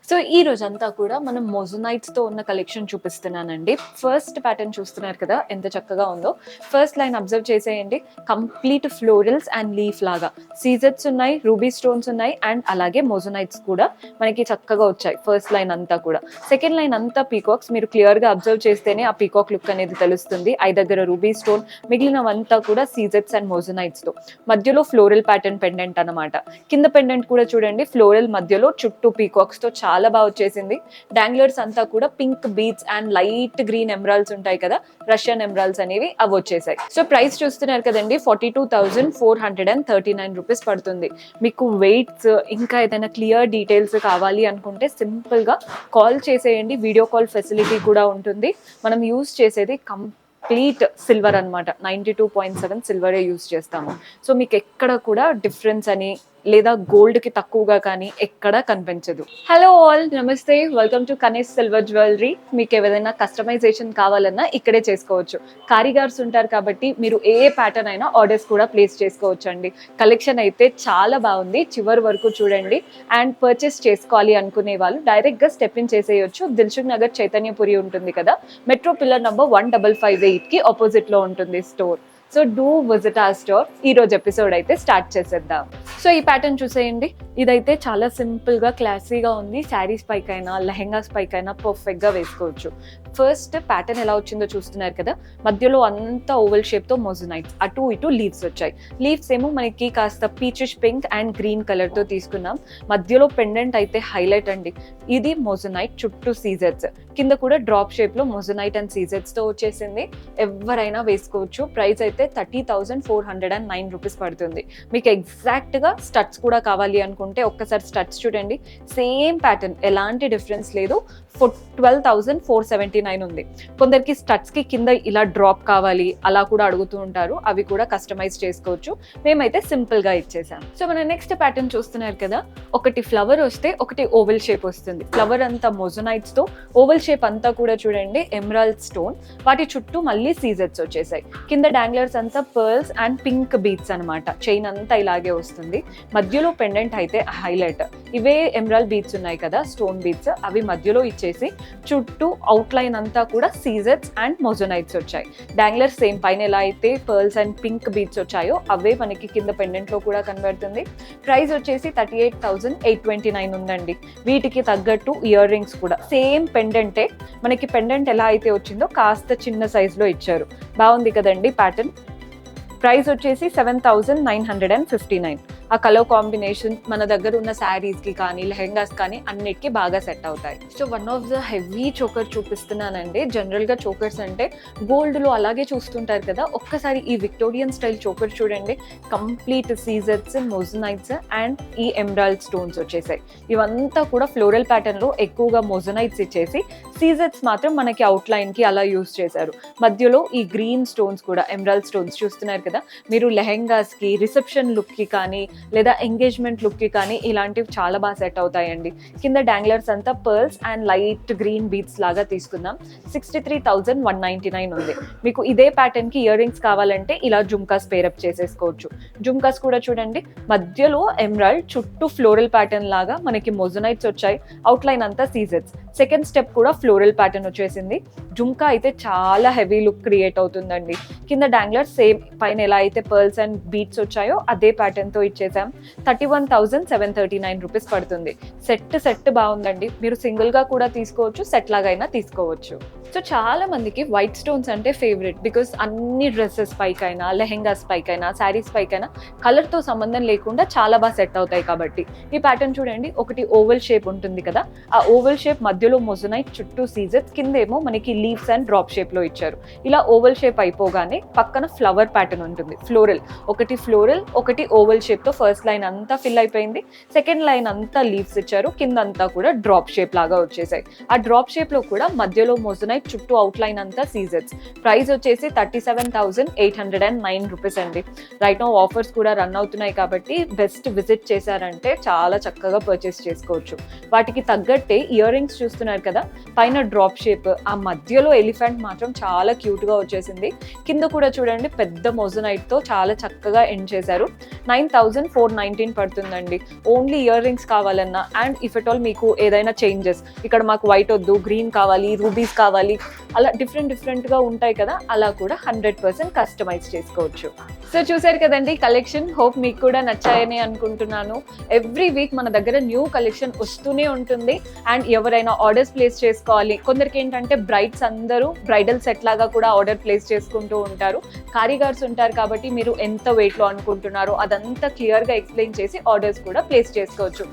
So ఈ రోజంతా కూడా మనం మొజనైట్స్తో ఉన్న కలెక్షన్ చూపిస్తున్నానండి. ఫస్ట్ ప్యాటర్న్ చూస్తున్నారు కదా ఎంత చక్కగా ఉందో. ఫస్ట్ లైన్ అబ్జర్వ్ చేసేయండి. కంప్లీట్ ఫ్లోరల్స్ అండ్ లీఫ్ లాగా సీజెట్స్ ఉన్నాయి, రూబీ స్టోన్స్ ఉన్నాయి అండ్ అలాగే మొజనైట్స్ కూడా మనకి చక్కగా వచ్చాయి ఫస్ట్ లైన్ అంతా కూడా. సెకండ్ లైన్ అంతా పీకాక్స్, మీరు క్లియర్గా అబ్జర్వ్ చేస్తేనే ఆ పీకాక్ లుక్ అనేది తెలుస్తుంది. ఐ దగ్గర రూబీ స్టోన్, మిగిలినవంతా కూడా సీజెట్స్ అండ్ మొజనైట్స్తో. మధ్యలో ఫ్లోరల్ ప్యాటర్న్ పెండెంట్ అనమాట. కింద పెండెంట్ కూడా చూడండి, ఫ్లోరల్ మధ్యలో చుట్టూ పీకాక్స్తో చాలా బాగా వచ్చేసింది. డాంగ్లర్స్ అంతా కూడా pink beads and light green emeralds ఉంటాయి కదా, రష్యన్ ఎమరాల్డ్స్ అనేవి అవి వచ్చేసాయి. సో ప్రైస్ చూస్తున్నారు కదండి, 42,439 రూపీస్ పడుతుంది. మీకు వెయిట్స్ ఇంకా ఏదైనా క్లియర్ డీటెయిల్స్ కావాలి అనుకుంటే సింపుల్ గా కాల్ చేసేయండి. వీడియో కాల్ ఫెసిలిటీ కూడా ఉంటుంది. మనం యూజ్ చేసేది కంప్లీట్ సిల్వర్ అనమాట. 92.7 సిల్వరే యూజ్ చేస్తాము. సో మీకు ఎక్కడ కూడా డిఫరెన్స్ అని లేదా గోల్డ్ కి తక్కువగా కానీ ఎక్కడా కనిపించదు. హలో ఆల్, నమస్తే, వెల్కమ్ టు కనేష్ సిల్వర్ జ్యువెలరీ. మీకు ఏదైనా కస్టమైజేషన్ కావాలన్నా ఇక్కడే చేసుకోవచ్చు. కారీగర్స్ ఉంటారు కాబట్టి మీరు ఏ ప్యాటర్న్ అయినా ఆర్డర్స్ కూడా ప్లేస్ చేసుకోవచ్చు అండి. కలెక్షన్ అయితే చాలా బాగుంది, చివరి వరకు చూడండి. అండ్ పర్చేస్ చేసుకోవాలి అనుకునే వాళ్ళు డైరెక్ట్ గా స్టెప్ ఇన్ చేసేయచ్చు. దిల్సుఖ్ నగర్ చైతన్యపురి ఉంటుంది కదా, మెట్రో పిల్లర్ నంబర్ 1558 కి ఆపోజిట్ లో ఉంటుంది స్టోర్. సో డూ విజిట్ ఆ స్టోర్. ఈ రోజు ఎపిసోడ్ అయితే స్టార్ట్ చేసేద్దాం. సో ఈ ప్యాటర్న్ చూసేయండి, ఇదైతే చాలా సింపుల్ గా క్లాసీగా ఉంది. శారీస్ పైకైనా లెహెంగాస్ పైకైనా పర్ఫెక్ట్ గా వేసుకోవచ్చు. ఫస్ట్ ప్యాటర్న్ ఎలా వచ్చిందో చూస్తున్నారు కదా, మధ్యలో అంతా ఓవెల్ షేప్ తో మొజనైట్స్, అటు ఇటు లీవ్స్ వచ్చాయి. లీవ్స్ ఏమో మనకి కాస్త peachish pink and green colour తో తీసుకున్నాం. మధ్యలో పెండెంట్ అయితే హైలైట్ అండి. ఇది మొజనైట్, చుట్టూ సీజెట్స్, కింద కూడా డ్రాప్ షేప్ లో మొజనైట్ అండ్ సీజెట్స్ తో వచ్చేసింది. ఎవరైనా వేసుకోవచ్చు. ప్రైస్ అయితే 30,409 రూపీస్ పడుతుంది. మీకు ఎగ్జాక్ట్ గా స్టడ్స్ కూడా కావాలి అనుకుంటే ఒక్కసారి స్టడ్స్ చూడండి. సేమ్ ప్యాటర్న్, ఎలాంటి డిఫరెన్స్ లేదు. 12,479 ఉంది. కొందరికి స్టడ్స్ కి కింద ఇలా డ్రాప్ కావాలి అలా కూడా అడుగుతూ ఉంటారు, అవి కూడా కస్టమైజ్ చేసుకోవచ్చు. మేమైతే సింపుల్ గా ఇచ్చేసాం. సో మన నెక్స్ట్ ప్యాటర్న్ చూస్తున్నారు కదా, ఒకటి ఫ్లవర్ వస్తే ఒకటి ఓవెల్ షేప్ వస్తుంది. ఫ్లవర్ అంతా మొజనైట్స్ తో, ఓవెల్ షేప్ అంతా కూడా చూడండి ఎమరాల్డ్ స్టోన్, వాటి చుట్టూ మళ్ళీ సీజెట్స్ వచ్చేసాయి. కింద డాంగ్లర్స్ అంతా పర్ల్స్ అండ్ పింక్ బీడ్స్ అనమాట. చైన్ అంతా ఇలాగే వస్తుంది. మధ్యలో పెండెంట్ అయితే హైలైట్. ఇవే ఎమరాల్డ్ బీడ్స్ ఉన్నాయి కదా, స్టోన్ బీడ్స్, అవి మధ్యలో ఇచ్చేసి చుట్టూ అవుట్ లైన్ అంతా కూడా సీజెట్స్ అండ్ మొజనైట్స్ వచ్చాయి. డాంగ్లర్స్ సేమ్ పైన ఎలా అయితే పర్ల్స్ అండ్ పింక్ బీడ్స్ వచ్చాయో అవే మనకి కింద పెండెంట్ లో కూడా కనబడుతుంది. ప్రైస్ వచ్చేసి 38,829 ఉందండి. వీటికి తగ్గట్టు ఇయర్ రింగ్స్ కూడా సేమ్ పెండెంటే, మనకి పెండెంట్ ఎలా అయితే వచ్చిందో కాస్త చిన్న సైజ్ లో ఇచ్చారు. బాగుంది కదండి ప్యాటర్న్. ప్రైస్ వచ్చేసి 7,959. ఆ కలర్ కాంబినేషన్ మన దగ్గర ఉన్న శారీస్ కి కానీ లెహెంగాస్ కానీ అన్నిటికీ బాగా సెట్ అవుతాయి. So one of the heavy choker చూపిస్తున్నానండి. జనరల్ గా చోకర్స్ అంటే గోల్డ్ లో అలాగే చూస్తుంటారు కదా, ఒక్కసారి ఈ విక్టోరియన్ స్టైల్ చోకర్ చూడండి. కంప్లీట్ సీజెట్స్, మొజనైట్స్ అండ్ ఈ ఎమరాల్డ్ స్టోన్స్ వచ్చేసాయి. ఇవంతా కూడా ఫ్లోరల్ ప్యాటర్న్ లో ఎక్కువగా మొజనైట్స్ ఇచ్చేసి సీజెట్స్ మాత్రం మనకి అవుట్ లైన్ కి అలా యూజ్ చేశారు. మధ్యలో ఈ గ్రీన్ స్టోన్స్ కూడా ఎమరాల్డ్ స్టోన్స్ చూస్తున్నారు కదా. మీరు లెహెంగాస్ కి, రిసెప్షన్ లుక్ కి కానీ లేదా ఎంగేజ్మెంట్ లుక్ కి కానీ ఇలాంటివి చాలా బాగా సెట్ అవుతాయండి. కింద డాంగ్లర్స్ అంతా pearls and light green beads లాగా తీసుకుందాం. 63,199 ఉంది. మీకు ఇదే ప్యాటర్న్ కి ఇయర్ రింగ్స్ కావాలంటే ఇలా జుమ్కాస్ పేరప్ చేసేసుకోవచ్చు. జుమ్కాస్ కూడా చూడండి, మధ్యలో ఎమరాల్డ్, చుట్టూ ఫ్లోరల్ ప్యాటర్న్ లాగా మనకి మొజనైట్స్ వచ్చాయి. అవుట్ లైన్ అంతా సీజెట్స్. సెకండ్ స్టెప్ కూడా ఫ్లోరల్ ప్యాటర్న్ వచ్చేసింది. జుమ్కా అయితే చాలా హెవీ లుక్ క్రియేట్ అవుతుందండి. కింద డాంగ్లర్స్ సేమ్ పైన ఎలా అయితే పర్ల్స్ అండ్ బీడ్స్ వచ్చాయో అదే ప్యాటర్న్ తో ఇచ్చేసాం. 31,739 రూపీస్ పడుతుంది. సెట్ బాగుందండి. మీరు సింగిల్ గా కూడా తీసుకోవచ్చు, సెట్ లాగైనా తీసుకోవచ్చు. సో చాలా మందికి వైట్ స్టోన్స్ అంటే ఫేవరెట్, బికాస్ అన్ని డ్రెస్సెస్ పైకైనా లెహెంగాస్ పైకైనా శారీస్ పైకైనా కలర్ తో సంబంధం లేకుండా చాలా బాగా సెట్ అవుతాయి కాబట్టి. ఈ ప్యాటర్న్ చూడండి, ఒకటి ఓవెల్ షేప్ ఉంటుంది కదా, ఆ ఓవెల్ షేప్ మధ్యలో మొజనైట్, చుట్టూ సీజెట్స్, కింద ఏమో మనకి లీవ్స్ అండ్ డ్రాప్ షేప్ లో ఇచ్చారు. ఇలా ఓవెల్ షేప్ అయిపోగానే పక్కన ఫ్లవర్ ప్యాటర్న్ ఉంటుంది. ఫ్లోరల్, ఒకటి ఫ్లోరల్, ఒకటి ఓవెల్ షేప్ తో ఫస్ట్ లైన్ అంతా ఫిల్ అయిపోయింది. సెకండ్ లైన్ అంతా లీవ్స్ ఇచ్చారు, కింద అంతా కూడా డ్రాప్ షేప్ లాగా వచ్చేసాయి. ఆ డ్రాప్ షేప్ లో కూడా మధ్యలో మొజనైట్, చుట్టూ అవుట్ లైన్ అంతా సీజెట్స్. ప్రైస్ వచ్చేసి 37,809 రూపీస్ అండి. రైట్ నౌ ఆఫర్స్ కూడా రన్ అవుతున్నాయి కాబట్టి బెస్ట్ విజిట్ చేశారంటే చాలా చక్కగా పర్చేస్ చేసుకోవచ్చు. వాటికి తగ్గట్టే ఇయర్ రింగ్స్ చూస్తున్నారు కదా, పైన డ్రాప్ షేప్, ఆ మధ్యలో ఎలిఫెంట్ మాత్రం చాలా క్యూట్ గా వచ్చేసింది. కింద కూడా చూడండి పెద్ద మొజనైట్ తో చాలా చక్కగా ఎండ్ చేశారు. 9419 పడుతుందండి. ఓన్లీ ఇయర్ రింగ్స్ కావాలన్నా, అండ్ ఇఫ్ ఎట్ ఆల్ మీకు ఏదైనా చేంజెస్, ఇక్కడ మాకు వైట్ వద్దు, గ్రీన్ కావాలి, రూబీస్ కావాలి, అలా డిఫరెంట్ గా ఉంటాయి కదా, అలా కూడా 100% కస్టమైజ్ చేసుకోవచ్చు. సో చూసారు కదండి కలెక్షన్. హోప్ మీకు కూడా నచ్చాయని అనుకుంటున్నాను. ఎవ్రీ వీక్ మన దగ్గర న్యూ కలెక్షన్ వస్తూనే ఉంటుంది. అండ్ ఎవరైనా ఆర్డర్స్ ప్లేస్ చేసుకోవాలి, కొందరికి ఏంటంటే బ్రైడ్స్ అందరూ బ్రైడల్ సెట్ లాగా కూడా ఆర్డర్ ప్లేస్ చేసుకుంటూ ఉంటారు. కారీగర్స్ ఉంటారు కాబట్టి మీరు ఎంత వెయిట్ లో అనుకుంటున్నారో అదంతా క్లియర్ గా ఎక్స్ప్లెయిన్ చేసి ఆర్డర్స్ కూడా ప్లేస్ చేసుకోవచ్చు.